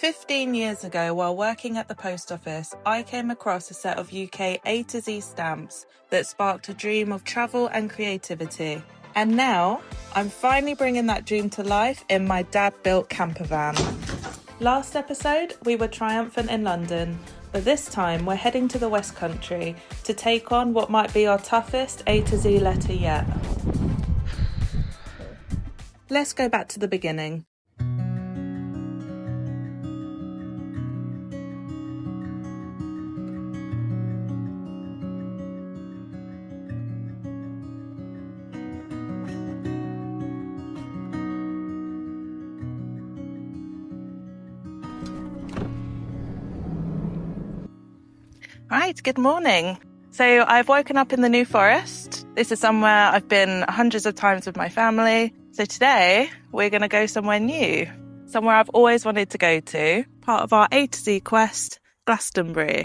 15 years ago, while working at the post office, I came across a set of UK A to Z stamps that sparked a dream of travel and creativity. And now, I'm finally bringing that dream to life in my dad-built camper van. Last episode, we were triumphant in London, but this time we're heading to the West Country to take on what might be our toughest A to Z letter yet. Let's go back to the beginning. Right, good morning. So I've woken up in the New Forest. This is somewhere I've been hundreds of times with my family. So today we're going to go somewhere new, somewhere I've always wanted to go to, part of our A to Z quest, Glastonbury.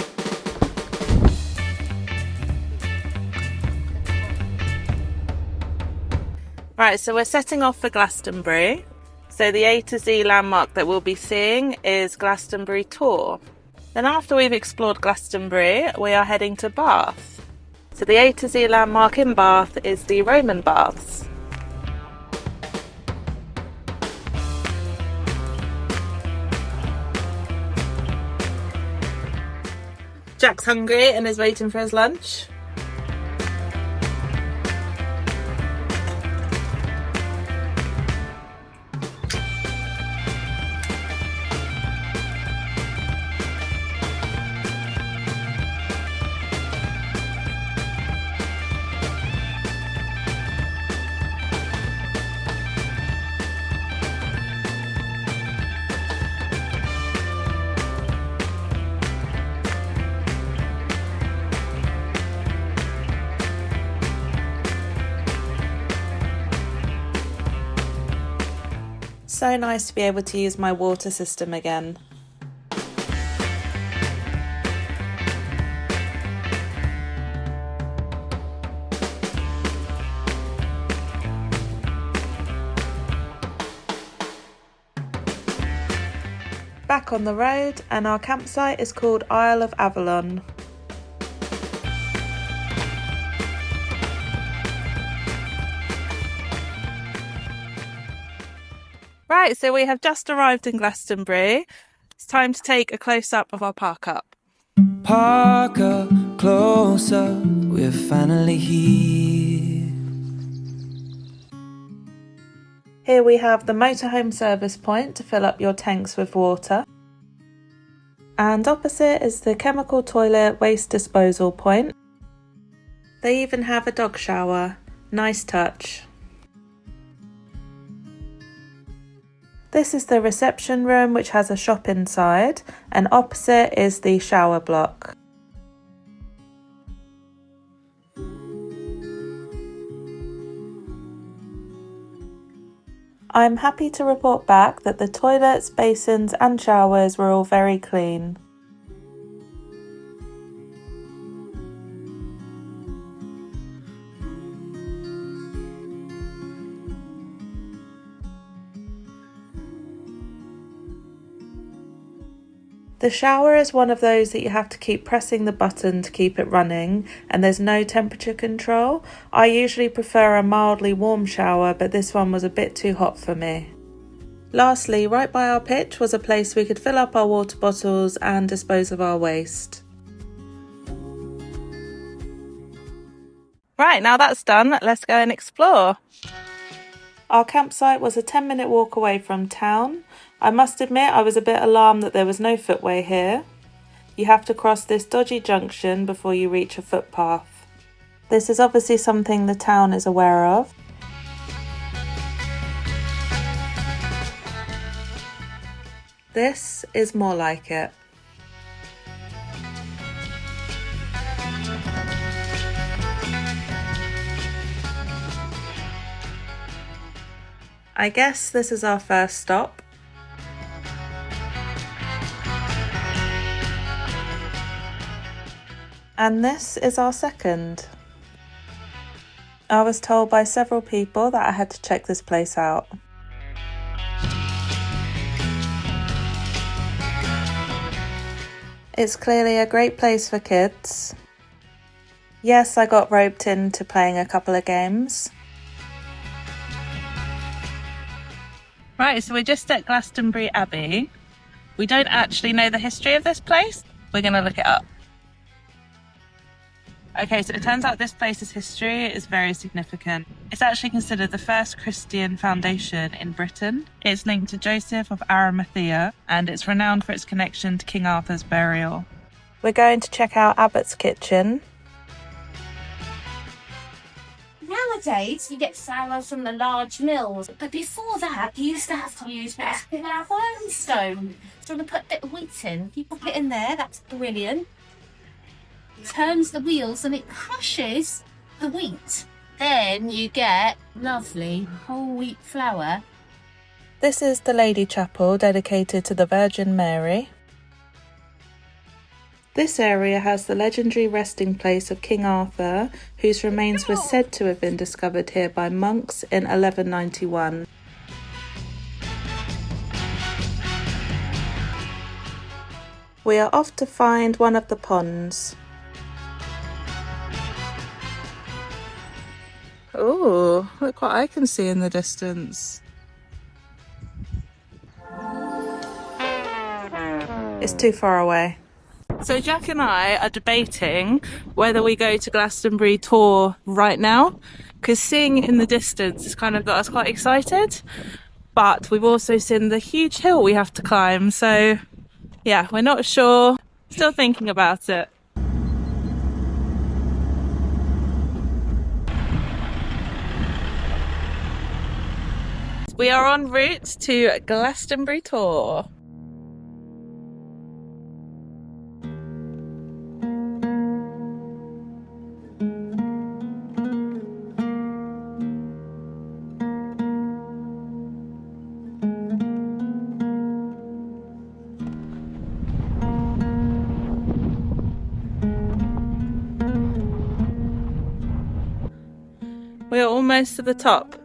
Right, so we're setting off for Glastonbury. So the A to Z landmark that we'll be seeing is Glastonbury Tor. Then after we've explored Glastonbury, we are heading to Bath. So the A to Z landmark in Bath is the Roman Baths. Jack's hungry and is waiting for his lunch. So nice to be able to use my water system again. Back on the road, and our campsite is called Isle of Avalon. Right, so we have just arrived in Glastonbury. It's time to take a close-up of our park up. Park up, close up, we're finally here. Here we have the motorhome service point to fill up your tanks with water. And opposite is the chemical toilet waste disposal point. They even have a dog shower. Nice touch. This is the reception room, which has a shop inside, and opposite is the shower block. I'm happy to report back that the toilets, basins and showers were all very clean. The shower is one of those that you have to keep pressing the button to keep it running, and there's no temperature control. I usually prefer a mildly warm shower, but this one was a bit too hot for me. Lastly, right by our pitch was a place we could fill up our water bottles and dispose of our waste. Right, now that's done, let's go and explore. Our campsite was a 10-minute walk away from town. I must admit I was a bit alarmed that there was no footway here. You have to cross this dodgy junction before you reach a footpath. This is obviously something the town is aware of. This is more like it. I guess this is our first stop. And this is our second. I was told by several people that I had to check this place out. It's clearly a great place for kids. Yes, I got roped into playing a couple of games. Right, so we're just at Glastonbury Abbey. We don't actually know the history of this place. We're going to look it up. Okay, so it turns out this place's history is very significant. It's actually considered the first Christian foundation in Britain. It's linked to Joseph of Arimathea, and it's renowned for its connection to King Arthur's burial. We're going to check out Abbott's kitchen. Nowadays, you get flour from the large mills, but before that, you used to have to use our own stone. Do you want to put a bit of wheat in? You put it in there, that's brilliant. Turns the wheels and it crushes the wheat. Then you get lovely whole wheat flour. This is the Lady Chapel dedicated to the Virgin Mary. This area has the legendary resting place of King Arthur, whose remains were said to have been discovered here by monks in 1191. We are off to find one of the ponds. Oh, look what I can see in the distance. It's too far away. So Jack and I are debating whether we go to Glastonbury Tor right now, because seeing it in the distance has kind of got us quite excited, but we've also seen the huge hill we have to climb, so yeah, we're not sure, still thinking about it. We are en route to Glastonbury Tor. We're almost to the top.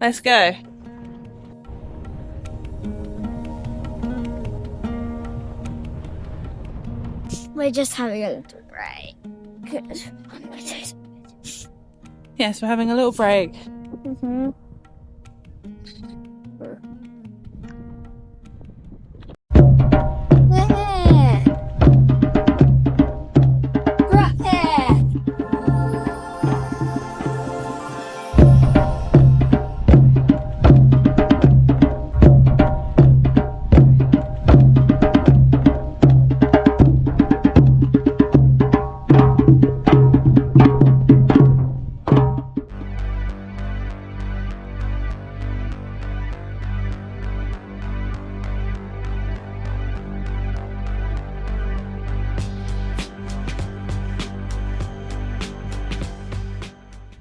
Let's go. We're just having a little break. Good. Yes, we're having a little break. Mm-hmm.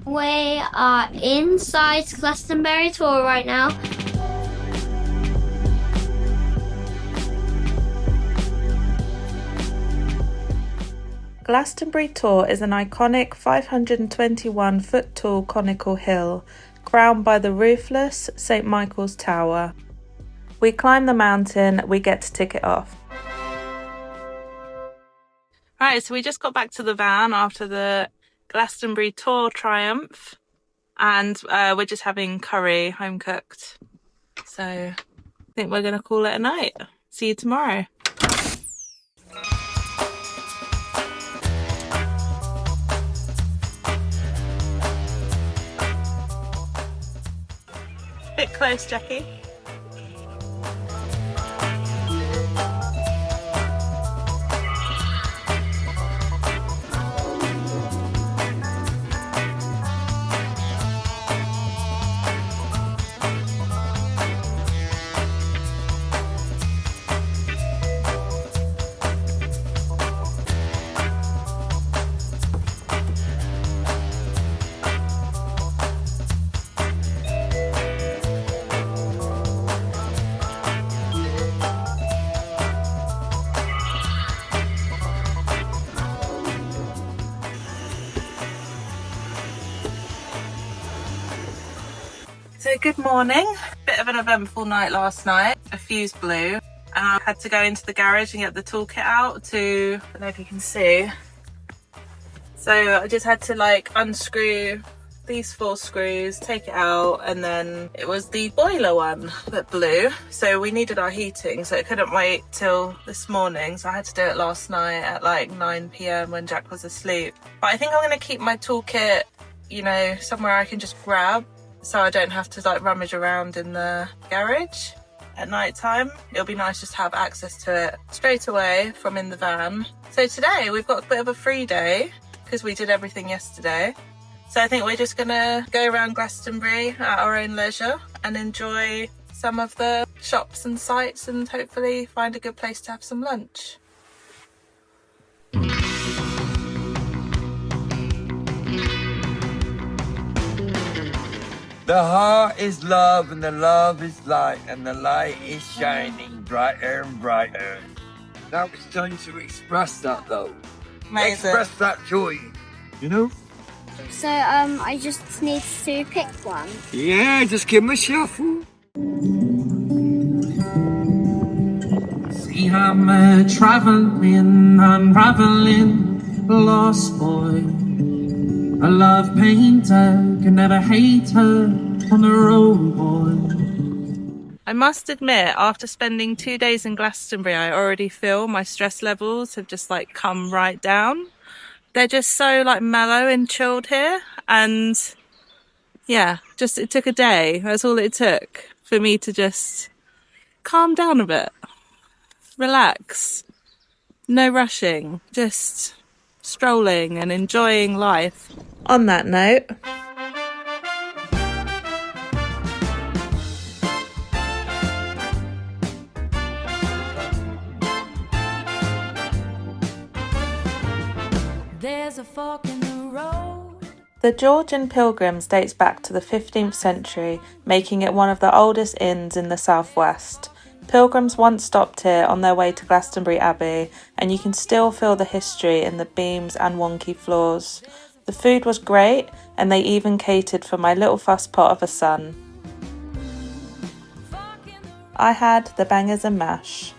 We are inside Glastonbury Tor right now. Glastonbury Tor is an iconic 521-foot tall conical hill, crowned by the roofless St. Michael's Tower. We climb the mountain, we get to tick it off. Right, so we just got back to the van after the Glastonbury Tor triumph, and we're just having curry, home cooked. So I think we're going to call it a night. See you tomorrow. Bit close, Jackie. So good morning. Bit bit of an eventful night last night. A fuse blew and I had to go into the garage and get the toolkit out to, I don't know if you can see. So I just had to like unscrew these 4 screws, take it out, and then it was the boiler one that blew. So we needed our heating, so it couldn't wait till this morning. So I had to do it last night at like 9 p.m. when Jack was asleep. But I think I'm gonna keep my toolkit, you know, somewhere I can just grab, so I don't have to like rummage around in the garage at night time. It'll be nice just to have access to it straight away from in the van. So today we've got a bit of a free day because we did everything yesterday. So I think we're just gonna go around Glastonbury at our own leisure and enjoy some of the shops and sights and hopefully find a good place to have some lunch. The heart is love and the love is light and the light is shining brighter and brighter. Now it's time to express that though. Amazing. Express that joy, you know? So I just need to pick one. Yeah, just give him a shuffle. See, I'm traveling, unraveling, lost boy. A love painter can never hate her on the road, boy. I must admit, after spending 2 days in Glastonbury, I already feel my stress levels have just like come right down. They're just so like mellow and chilled here, and yeah, just it took a day. That's all it took for me to just calm down a bit, relax, no rushing, just strolling and enjoying life. On that note, There's a fork in the road. the Georgian Pilgrims dates back to the 15th century, making it one of the oldest inns in the southwest. Pilgrims once stopped here on their way to Glastonbury Abbey, and you can still feel the history in the beams and wonky floors. The food was great, and they even catered for my little fuss pot of a son. I had the bangers and mash.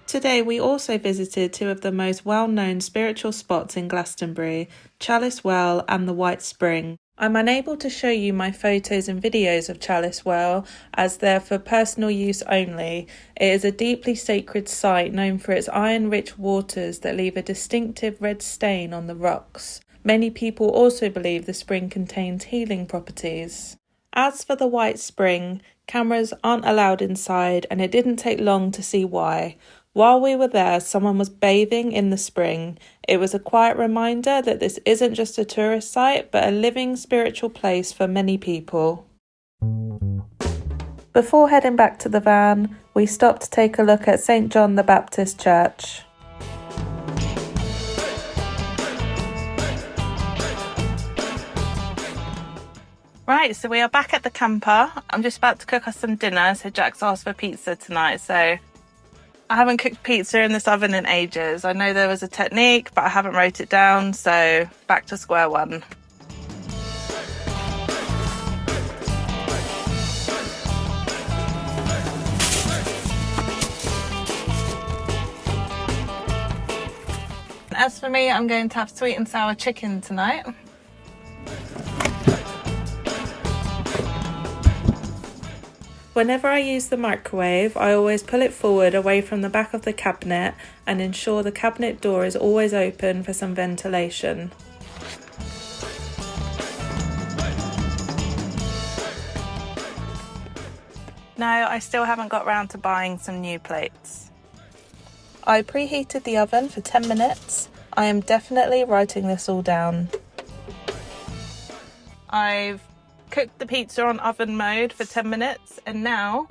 Today we also visited 2 of the most well-known spiritual spots in Glastonbury, Chalice Well and the White Spring. I'm unable to show you my photos and videos of Chalice Well as they're for personal use only. It is a deeply sacred site known for its iron-rich waters that leave a distinctive red stain on the rocks. Many people also believe the spring contains healing properties. As for the White Spring, cameras aren't allowed inside, and it didn't take long to see why. While we were there, someone was bathing in the spring. It was a quiet reminder that this isn't just a tourist site, but a living spiritual place for many people. Before heading back to the van, we stopped to take a look at St. John the Baptist Church. Right, so we are back at the camper. I'm just about to cook us some dinner, so Jack's asked for pizza tonight, so I haven't cooked pizza in this oven in ages. I know there was a technique, but I haven't wrote it down, so back to square one. As for me, I'm going to have sweet and sour chicken tonight. Whenever I use the microwave, I always pull it forward away from the back of the cabinet and ensure the cabinet door is always open for some ventilation. No, I still haven't got round to buying some new plates. I preheated the oven for 10 minutes. I am definitely writing this all down. I've cooked the pizza on oven mode for 10 minutes and now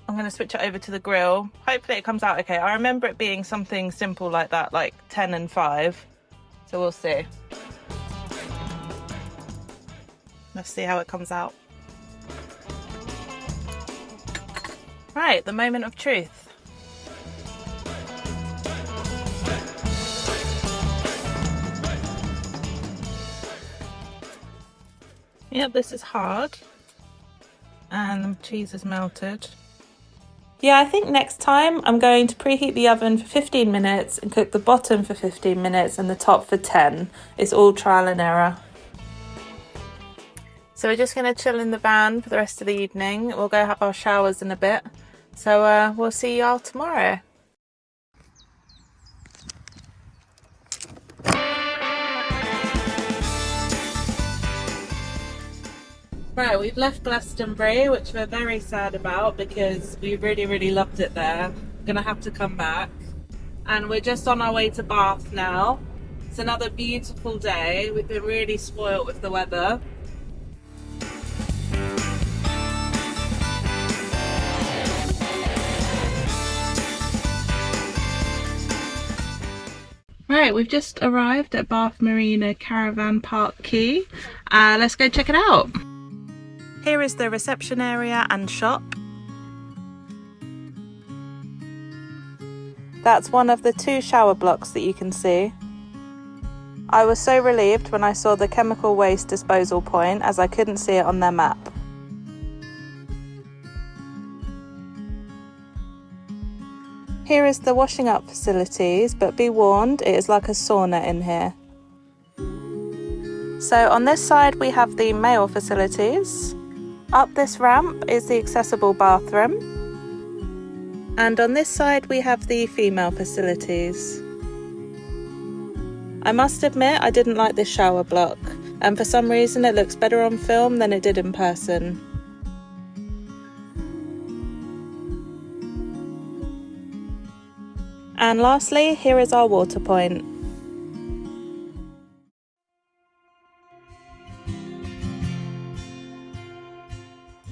I'm going to switch it over to the grill. Hopefully it comes out okay. I remember it being something simple like that, like 10 and 5. So we'll see. Let's see how it comes out. Right, the moment of truth. Yep, this is hard. And the cheese is melted. Yeah, I think next time I'm going to preheat the oven for 15 minutes and cook the bottom for 15 minutes and the top for 10. It's all trial and error. So we're just going to chill in the van for the rest of the evening. We'll go have our showers in a bit. So we'll see y'all tomorrow. Right, we've left Glastonbury, which we're very sad about because we really loved it there. We're gonna have to come back. And we're just on our way to Bath now. It's another beautiful day. We've been really spoiled with the weather. Right, we've just arrived at Bath Marina Caravan Park Quay. Let's go check it out. Here is the reception area and shop. That's one of the 2 shower blocks that you can see. I was so relieved when I saw the chemical waste disposal point as I couldn't see it on their map. Here is the washing up facilities, but be warned, it is like a sauna in here. So on this side we have the male facilities. Up this ramp is the accessible bathroom. And on this side we have the female facilities. I must admit I didn't like this shower block, and for some reason it looks better on film than it did in person. And lastly, here is our water point.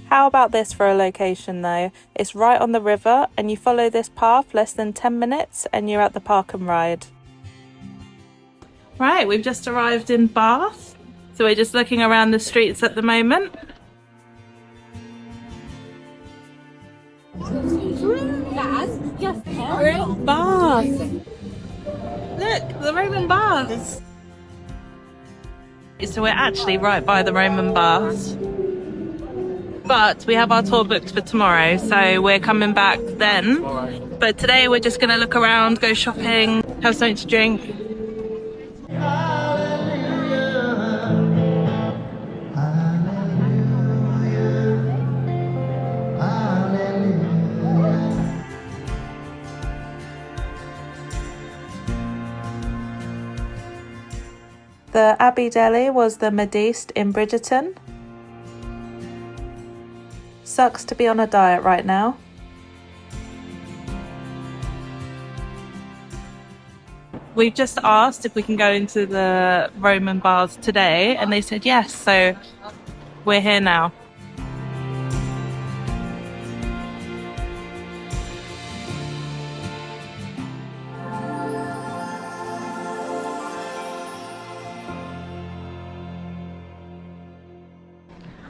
How about this for a location though? It's right on the river and you follow this path less than 10 minutes and you're at the park and ride. Right, we've just arrived in Bath. So we're just looking around the streets at the moment. We're in Bath. Look, the Roman baths. So we're actually right by the Roman baths. But we have our tour booked for tomorrow, so we're coming back then. But today we're just going to look around, go shopping, have something to drink. The Abbey Deli was the Modiste in Bridgerton. Sucks to be on a diet right now. We've just asked if we can go into the Roman baths today and they said yes, so we're here now.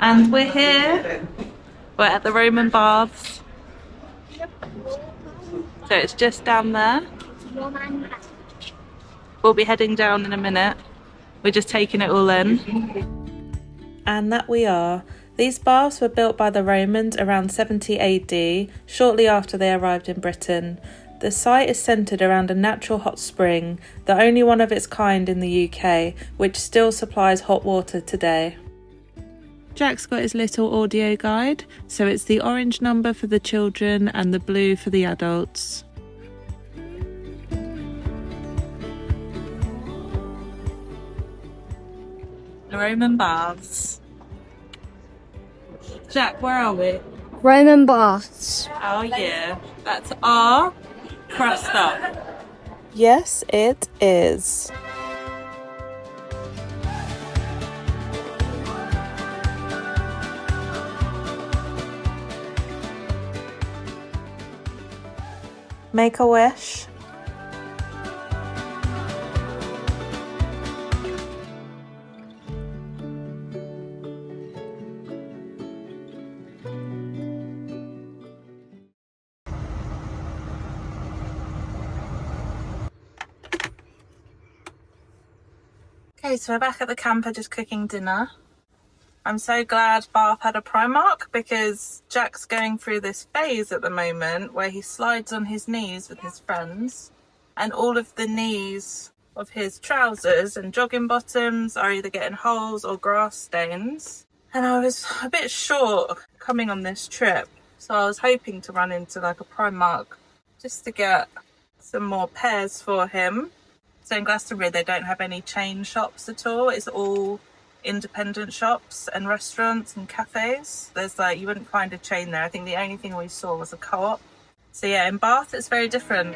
And we're here. We're at the Roman baths. So it's just down there. We'll be heading down in a minute. We're just taking it all in. And that we are. These baths were built by the Romans around 70 AD, shortly after they arrived in Britain. The site is centred around a natural hot spring, the only one of its kind in the UK, which still supplies hot water today. Jack's got his little audio guide, so it's the orange number for the children and the blue for the adults. The Roman baths. Jack, where are we? Roman baths. Oh yeah, that's our crust up. Yes, it is. Make a wish. Okay, so we're back at the camper just cooking dinner. I'm so glad Bath had a Primark, because Jack's going through this phase at the moment where he slides on his knees with his friends, and all of the knees of his trousers and jogging bottoms are either getting holes or grass stains. And I was a bit short coming on this trip, so I was hoping to run into like a Primark just to get some more pairs for him. So in Glastonbury they don't have any chain shops at all. It's all independent shops and restaurants and cafes. There's like, you wouldn't find a chain there. I think the only thing we saw was a co-op. So yeah, in Bath it's very different.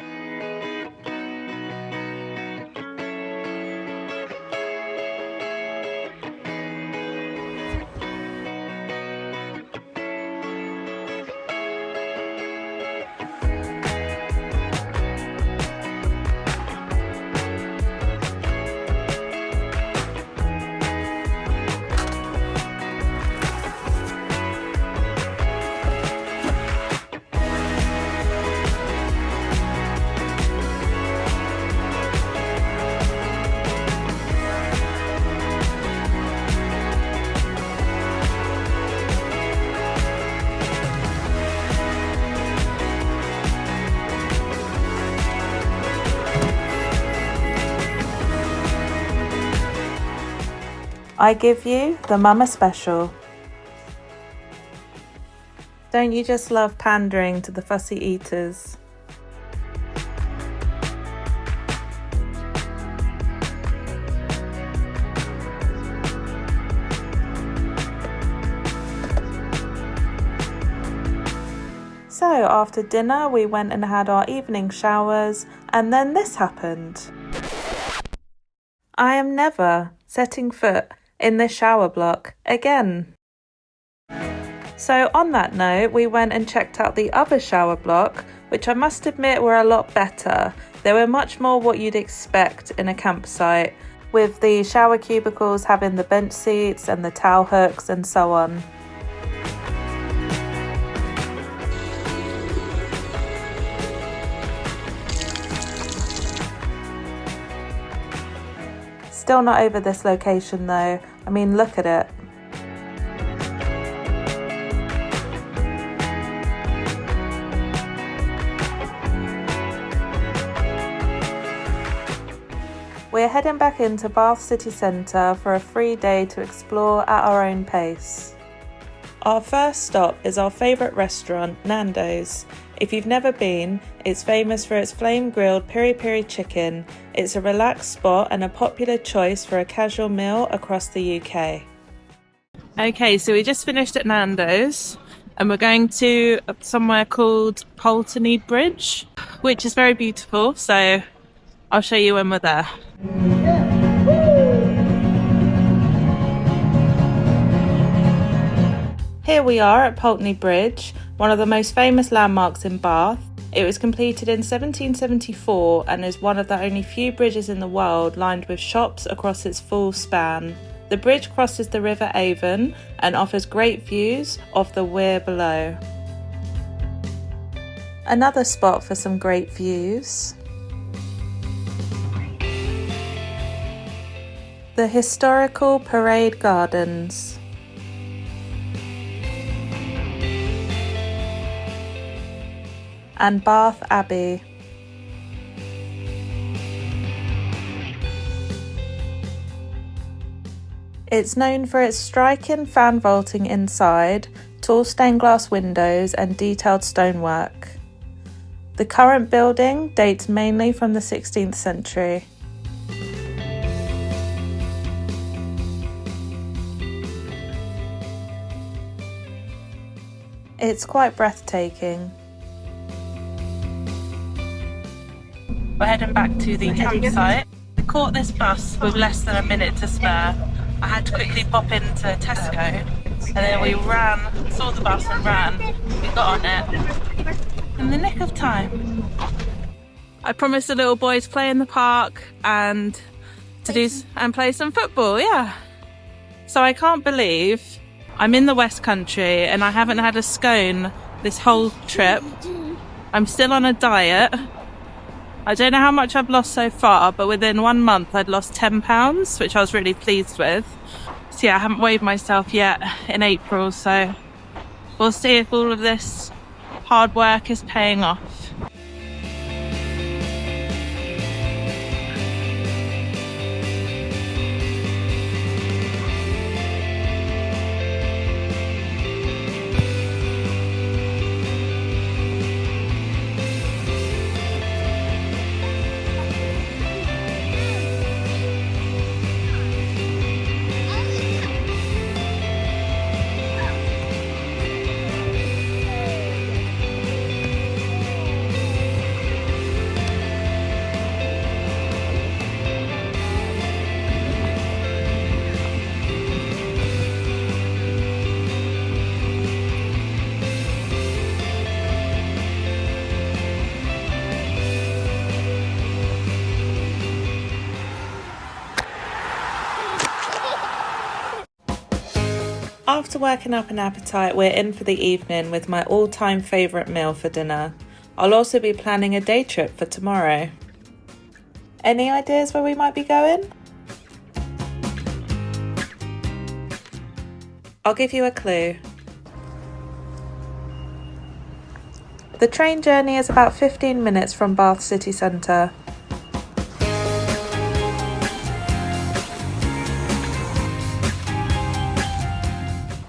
I give you the Mama Special. Don't you just love pandering to the fussy eaters? So after dinner we went and had our evening showers, and then this happened. I am never setting foot in this shower block again. So on that note, we went and checked out the other shower block, which I must admit were a lot better. They were much more what you'd expect in a campsite, with the shower cubicles having the bench seats and the towel hooks and so on. Still not over this location though. I mean, look at it. We're heading back into Bath city centre for a free day to explore at our own pace. Our first stop is our favourite restaurant, Nando's. If you've never been, it's famous for its flame-grilled piri-piri chicken. It's a relaxed spot and a popular choice for a casual meal across the UK. Okay, so we just finished at Nando's and we're going to somewhere called Pulteney Bridge, which is very beautiful, so I'll show you when we're there. Here we are at Pulteney Bridge, one of the most famous landmarks in Bath. It was completed in 1774 and is one of the only few bridges in the world lined with shops across its full span. The bridge crosses the River Avon and offers great views of the weir below. Another spot for some great views. The historical Parade Gardens. And Bath Abbey. It's known for its striking fan vaulting inside, tall stained glass windows and detailed stonework. The current building dates mainly from the 16th century. It's quite breathtaking. We're heading back to the campsite. We caught this bus with less than a minute to spare. I had to quickly pop into Tesco and then we ran, saw the bus and ran. We got on it in the nick of time. I promised the little boy to play in the park and play some football, yeah. So I can't believe I'm in the West Country and I haven't had a scone this whole trip. I'm still on a diet. I don't know how much I've lost so far, but within 1 month I'd lost £10, which I was really pleased with. So yeah, I haven't weighed myself yet in April, so we'll see if all of this hard work is paying off. After working up an appetite, we're in for the evening with my all-time favourite meal for dinner. I'll also be planning a day trip for tomorrow. Any ideas where we might be going? I'll give you a clue. The train journey is about 15 minutes from Bath city centre.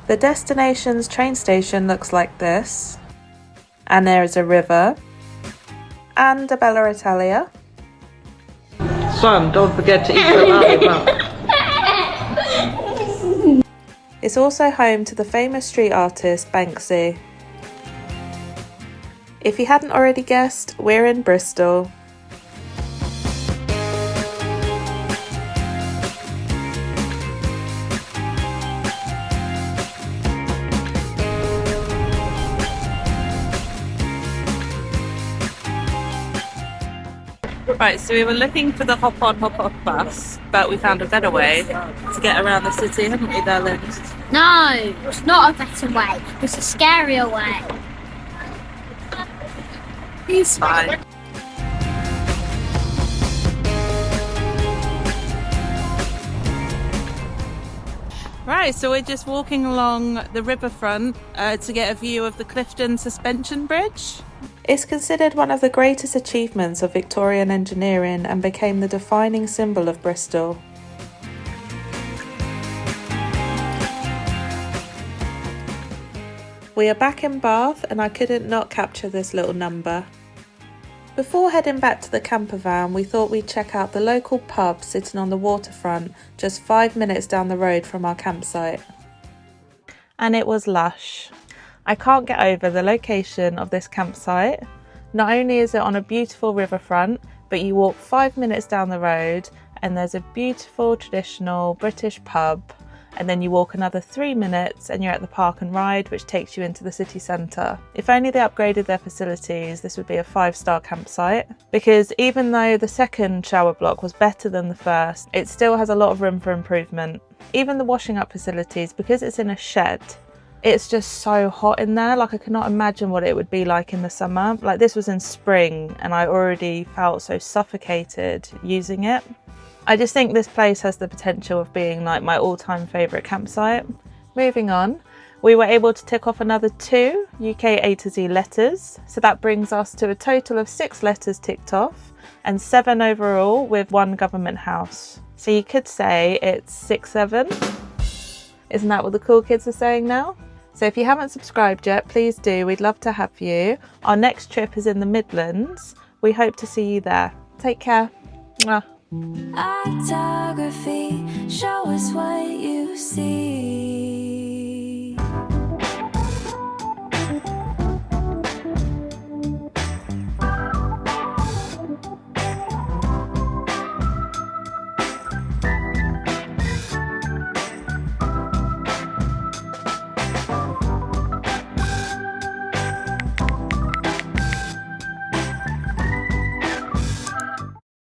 The destination's train station looks like this, and there is a river and a Bella Italia. Son, don't forget to eat your lollipop. It's also home to the famous street artist Banksy. If you hadn't already guessed, we're in Bristol. Right, so we were looking for the hop-on, hop-off bus, but we found a better way to get around the city, haven't we, darling? No, it's not a better way. It's a scarier way. He's fine. Right, so we're just walking along the riverfront to get a view of the Clifton Suspension Bridge. It's considered one of the greatest achievements of Victorian engineering and became the defining symbol of Bristol. We are back in Bath and I couldn't not capture this little number. Before heading back to the camper van, we thought we'd check out the local pub sitting on the waterfront just 5 minutes down the road from our campsite. And it was lush. I can't get over the location of this campsite. Not only is it on a beautiful riverfront, but you walk 5 minutes down the road and there's a beautiful traditional British pub, and then you walk another 3 minutes and you're at the park and ride, which takes you into the city centre. If only they upgraded their facilities, this would be a 5-star campsite, because even though the second shower block was better than the first, it still has a lot of room for improvement. Even the washing up facilities, because it's in a shed, it's just so hot in there. Like, I cannot imagine what it would be like in the summer. Like, this was in spring and I already felt so suffocated using it. I just think this place has the potential of being like my all-time favourite campsite. Moving on, we were able to tick off another 2 UK A to Z letters. So that brings us to a total of 6 letters ticked off and 7 overall with 1 government house. So you could say it's 6-7. Isn't that what the cool kids are saying now? So if you haven't subscribed yet, please do. We'd love to have you. Our next trip is in the Midlands. We hope to see you there. Take care. Mwah. Photography, show us what you see.